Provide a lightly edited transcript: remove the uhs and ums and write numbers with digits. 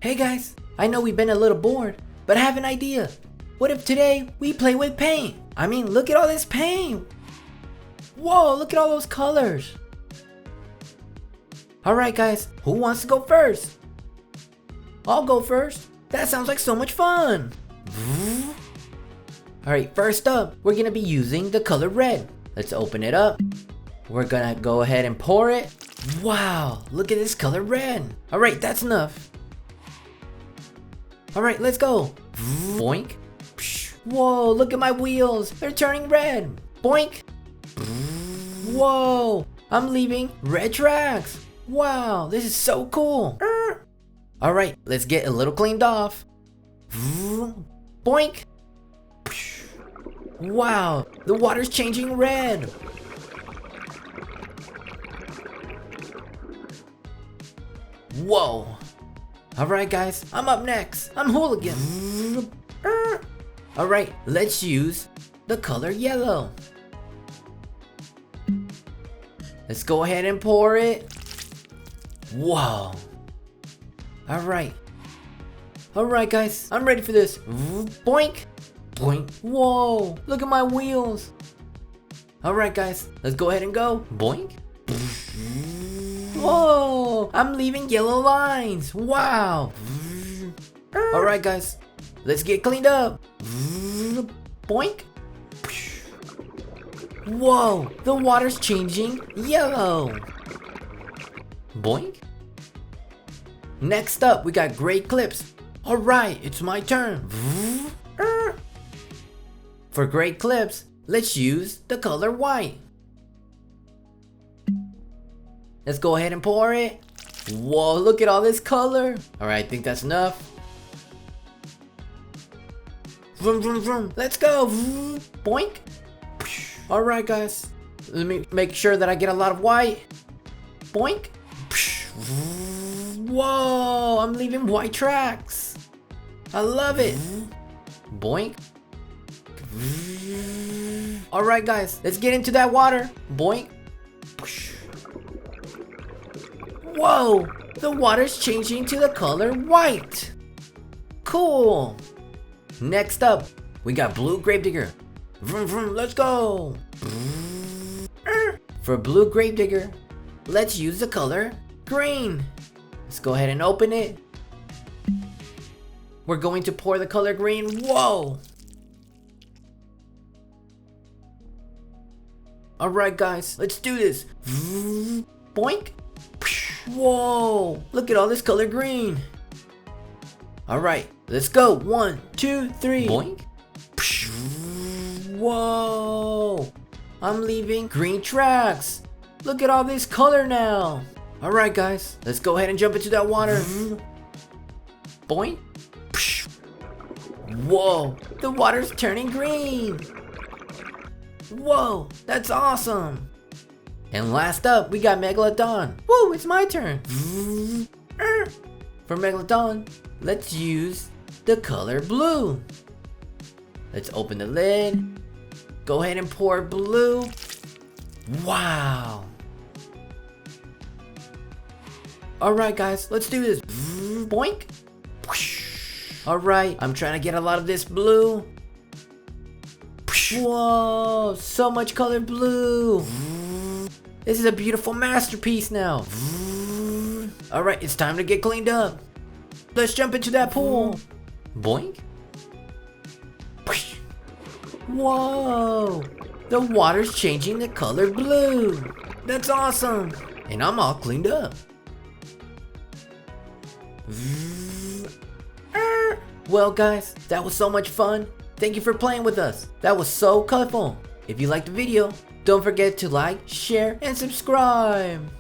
Hey guys, I know we've been a little bored, but I have an idea. What if today we play with paint? I mean, look at all this paint. Whoa, look at all those colors. Alright guys, who wants to go first? I'll go first. That sounds like so much fun. Alright, first up, we're gonna be using the color red. Let's open it up. We're gonna go ahead and pour it. Wow, look at this color red. Alright, that's enough. Alright, let's go. Boink. Whoa, look at my wheels. They're turning red. Boink. Whoa, I'm leaving red tracks. Wow, this is so cool. Alright, let's get a little cleaned off. Boink. Wow, the water's changing red. Whoa. Alright guys, I'm up next. I'm Hooligan. Alright, let's use the color yellow. Let's go ahead and pour it. Whoa. Alright. Alright guys, I'm ready for this. Boink. Boink. Whoa, look at my wheels. Alright guys, let's go ahead and go. Boink. Whoa, I'm leaving yellow lines. Wow. Alright guys, let's get cleaned up. Boink. Whoa, the water's changing yellow. Boink. Next up, we got gray clips. Alright, it's my turn. For gray clips, let's use the color white. Let's go ahead and pour it. Whoa, look at all this color. Alright, I think that's enough. Vroom, vroom, vroom. Let's go. Boink. Alright, guys. Let me make sure that I get a lot of white. Boink. Whoa, I'm leaving white tracks. I love it. Boink. Alright, guys. Let's get into that water. Boink. Whoa, the water's changing to the color white. Cool. Next up, we got blue gravedigger. Vroom, vroom, let's go. For blue gravedigger, let's use the color green. Let's go ahead and open it. We're going to pour the color green. Whoa. Alright guys, let's do this. Boink. Whoa, look at all this color green. Alright, let's go. 1, 2, 3. Boink. Whoa, I'm leaving green tracks. Look at all this color now. Alright guys, let's go ahead and jump into that water. Boink. Whoa, the water's turning green. Whoa, that's awesome. And last up, we got Megalodon. Woo, it's my turn. For Megalodon, let's use the color blue. Let's open the lid. Go ahead and pour blue. Wow. Alright guys, let's do this. Boink. Alright, I'm trying to get a lot of this blue. Whoa, so much color blue. This is a beautiful masterpiece now. Alright, it's time to get cleaned up. Let's jump into that pool. Boink. Whoa, the water's changing the color blue. That's awesome. And I'm all cleaned up. Well guys, that was so much fun. Thank you for playing with us. That was so colorful. If you liked the video, don't forget to like, share, and subscribe.